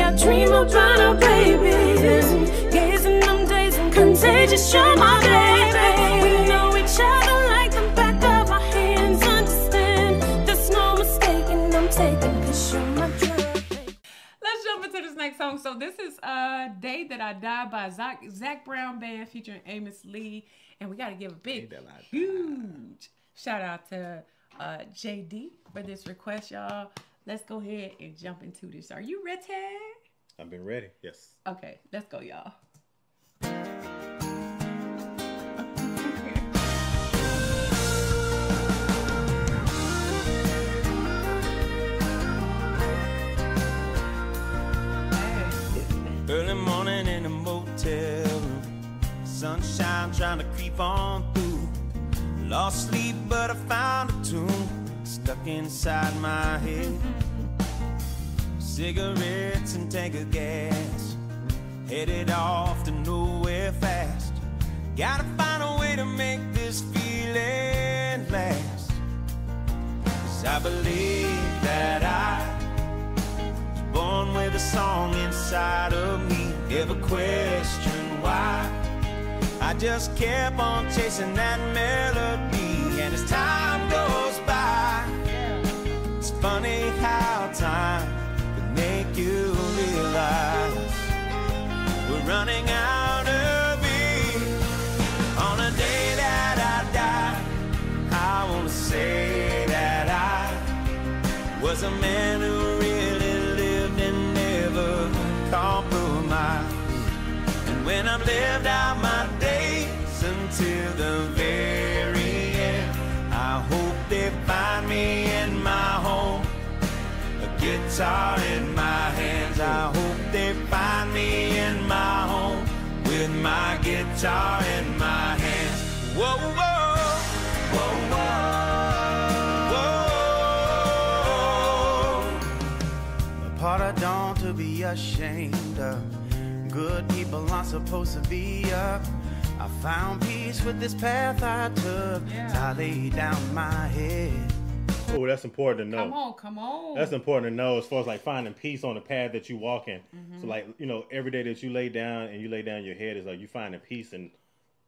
I dream about our babies. Gazing them days and contagious, you're my baby. We know each other like the back of our hands. Understand, there's no mistaking, I'm taking, 'cause you're my drug. Let's jump into this next song. So this is Day That I Die by Zach Brown Band featuring Amos Lee. And we got to give a big, huge shout out to JD for this request, y'all. Let's go ahead and jump into this. Are you ready? I've been ready. Yes. Okay, let's go, y'all. Early morning in a motel room, sunshine trying to creep on through. Lost sleep, but I found a tune stuck inside my head. Cigarettes and tank of gas, headed off to nowhere fast. Gotta find a way to make this feeling last. 'Cause I believe that I was born with a song inside of me. Never question why. I just kept on chasing that melody. And as time goes by, it's funny how time can make you realize we're running out of it. On a day that I die, I wanna say that I was a man who really lived and never compromised. And when I've lived out my days until the very end, I hope they find me in my home, a guitar in my hands. I hope they find me in my home with my guitar in my hands. Whoa, whoa, whoa, whoa, whoa. The part I don't to be ashamed of. Good people aren't supposed to be up. I found peace with this path I took. As I laid down my head. Oh, that's important to know. Come on, come on. That's important to know as far as like finding peace on the path that you walk in. So like, you know, every day that you lay down and you lay down your head is like you finding peace in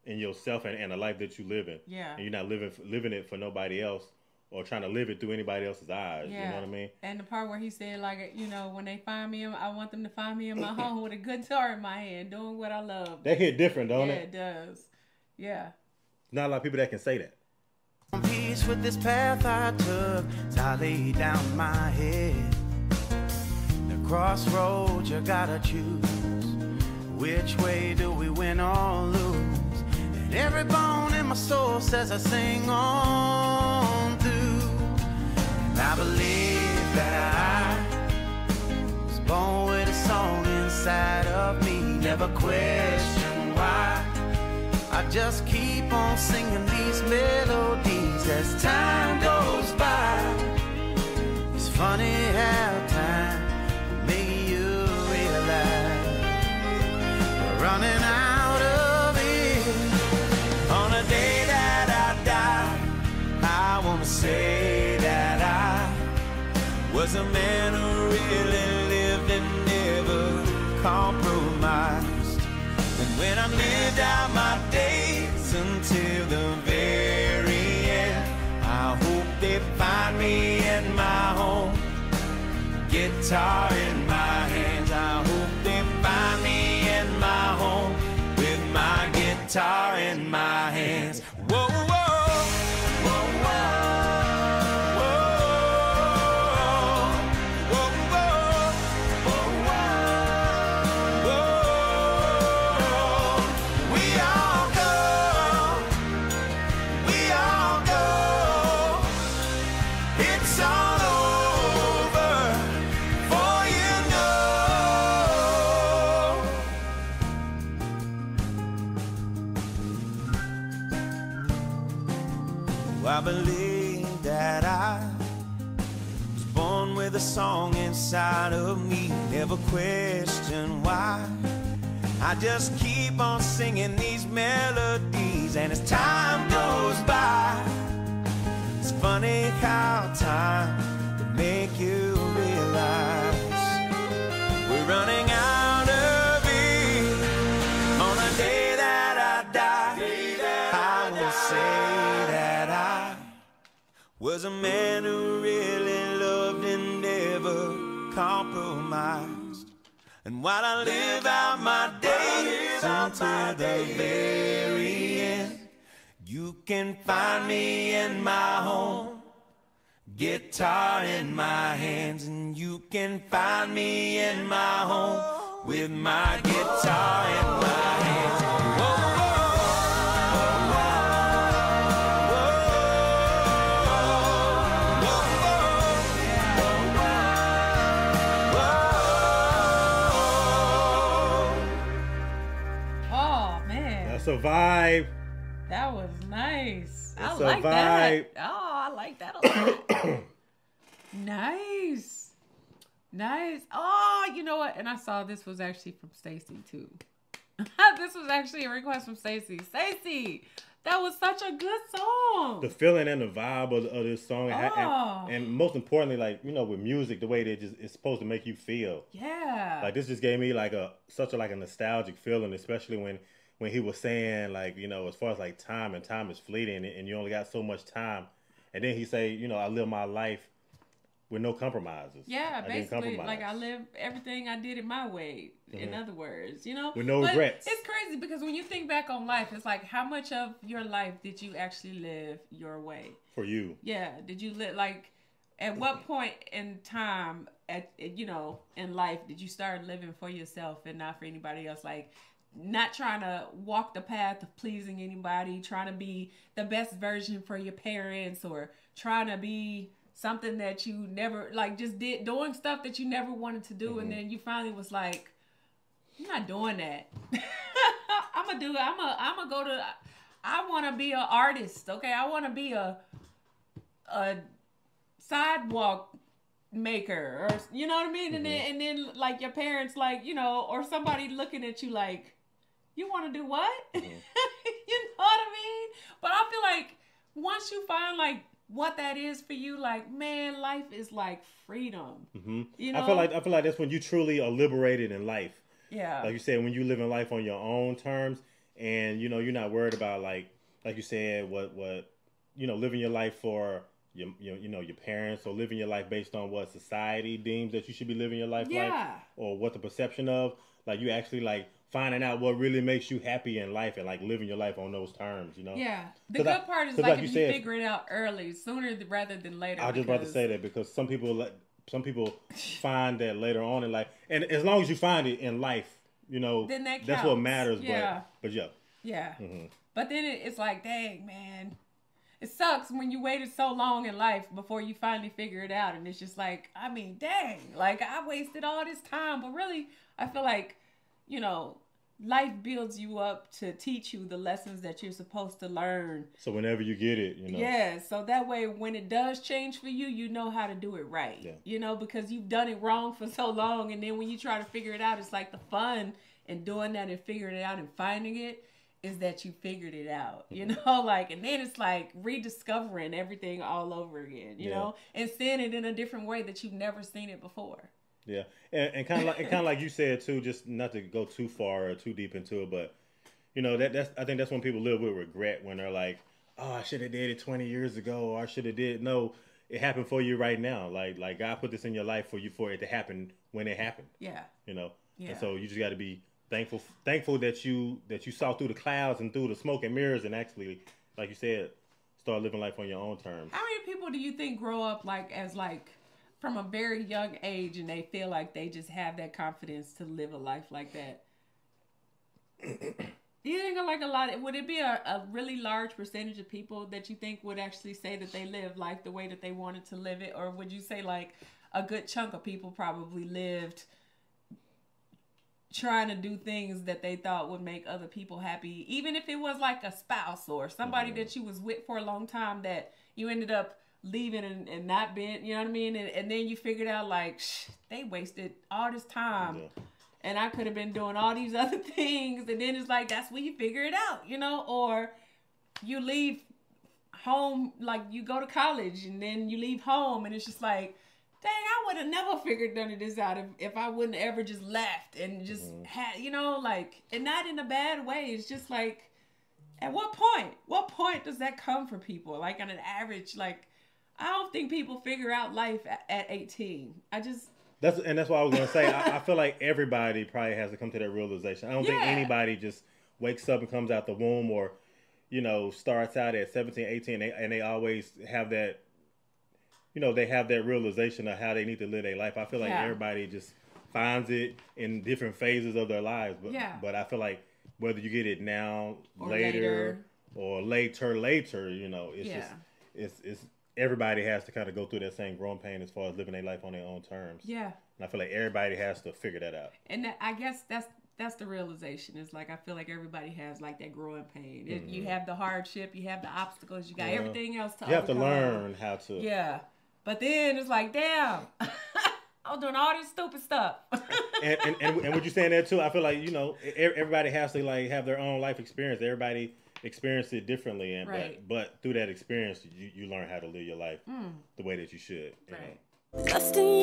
yourself and the life that you live in. Yeah. And you're not living it for nobody else or trying to live it through anybody else's eyes. Yeah. You know what I mean? And the part where he said, like, you know, when they find me, I want them to find me in my home with a guitar in my hand, doing what I love. That hit different, don't Yeah, it? it does. Yeah. Not a lot of people that can say that. Peace with this path I took, as I laid down my head. The crossroads you gotta choose. Which way do we win or lose? And every bone in my soul says I sing on through. And I believe that I was born with a song inside of me. Never question why. I just keep on singing these melodies as time goes by. It's funny how time will make you realize we're running out of it. On a day that I die, I wanna say that I was a man who really lived and never compromised. And when I lived out my days until the very end, I hope they find me in my home, guitar in my hands. I hope they find me in my home with my guitar in my hands. Whoa, whoa, whoa, whoa. I believe that I was born with a song inside of me. Never question why. I just keep on singing these melodies. And as time goes by, it's funny how time can make you realize we're running was a man who really loved and never compromised. And while I live out my days until the very end, you can find me in my home, guitar in my hands. And you can find me in my home with my guitar in my hands. Whoa. A vibe. That was nice. I It's like a vibe. that. Oh, I like that a lot. Nice. Nice. Oh, you know what? And I saw this was actually from Stacy too. This was actually a request from Stacy. Stacy, that was such a good song. The feeling and the vibe of this song, and most importantly, like, you know, with music, the way that it's supposed to make you feel. Yeah. Like, this just gave me like a nostalgic feeling, especially when he was saying, like, you know, as far as like time is fleeting and you only got so much time. And then he say, you know, I live my life with no compromises. Yeah, basically, like, I live everything I did it my way, in other words, you know? With no regrets. It's crazy because when you think back on life, it's like, how much of your life did you actually live your way? For you. Yeah. Did you live, like, at what point in time, you know, in life, did you start living for yourself and not for anybody else? Like, not trying to walk the path of pleasing anybody, trying to be the best version for your parents, or trying to be something that you never, like, just doing stuff that you never wanted to do. And then you finally was like, I'm not doing that. I want to be an artist. Okay. I want to be a sidewalk maker, or, you know what I mean? And then like your parents, like, you know, or somebody looking at you like, you want to do what? You know what I mean? But I feel like once you find like what that is for you, like, man, life is like freedom. You know? I feel like that's when you truly are liberated in life. Yeah. Like you said, when you live in life on your own terms, and, you know, you're not worried about, like you said, what you know, living your life for your parents, or living your life based on what society deems that you should be living your life like, or what the perception of, like, you actually like finding out what really makes you happy in life and like living your life on those terms, you know? Yeah. The good part is like if you said, figure it out early, sooner rather than later. I was just about to say that, because some people find that later on in life, and as long as you find it in life, you know, then that's what matters. Yeah. But yeah. Yeah. But then it's like, dang, man, it sucks when you waited so long in life before you finally figure it out. And it's just like, I mean, dang, like, I wasted all this time. But really, I feel like, you know, life builds you up to teach you the lessons that you're supposed to learn. So whenever you get it, you know. Yeah, so that way when it does change for you, you know how to do it right. Yeah. You know, because you've done it wrong for so long. And then when you try to figure it out, it's like the fun in doing that and figuring it out and finding it is that you figured it out, you know, like, and then it's like rediscovering everything all over again, you know, and seeing it in a different way that you've never seen it before. Yeah, and kind of like you said too, just not to go too far or too deep into it, but, you know, I think that's when people live with regret, when they're like, oh, I should have did it 20 years ago, or I should have did. No, it happened for you right now. Like God put this in your life for it to happen when it happened. Yeah. You know. Yeah. And so you just got to be thankful that you saw through the clouds and through the smoke and mirrors, and actually, like you said, start living life on your own terms. How many people do you think grow up from a very young age, and they feel like they just have that confidence to live a life like that? Do you think like a lot? Would it be a really large percentage of people that you think would actually say that they live life the way that they wanted to live it? Or would you say like a good chunk of people probably lived trying to do things that they thought would make other people happy, even if it was like a spouse or somebody that you was with for a long time that you ended up leaving and not being, you know what I mean? And then you figured out like, they wasted all this time and I could have been doing all these other things. And then it's like, that's when you figure it out, you know? Or you leave home, like you go to college and then you leave home and it's just like, dang, I would have never figured none of this out if I wouldn't ever just left and just had, you know, like, and not in a bad way. It's just like, at what point does that come for people? Like on an average, like, I don't think people figure out life at 18. That's what I was gonna say. I feel like everybody probably has to come to that realization. I don't think anybody just wakes up and comes out the womb, or starts out at 17, 18, and they always have that. They have that realization of how they need to live their life. I feel like everybody just finds it in different phases of their lives. But I feel like whether you get it now, or later, it's everybody has to kind of go through that same growing pain as far as living their life on their own terms. Yeah. And I feel like everybody has to figure that out. And I guess that's the realization. It's like I feel like everybody has like that growing pain. You have the hardship, you have the obstacles, you got everything else to overcome. You have to learn how to. Yeah. But then it's like, damn, I'm doing all this stupid stuff. and what you're saying there too, I feel like, everybody has to like have their own life experience. Everybody experience it differently, and but through that experience, you learn how to live your life the way that you should. Right. Dusting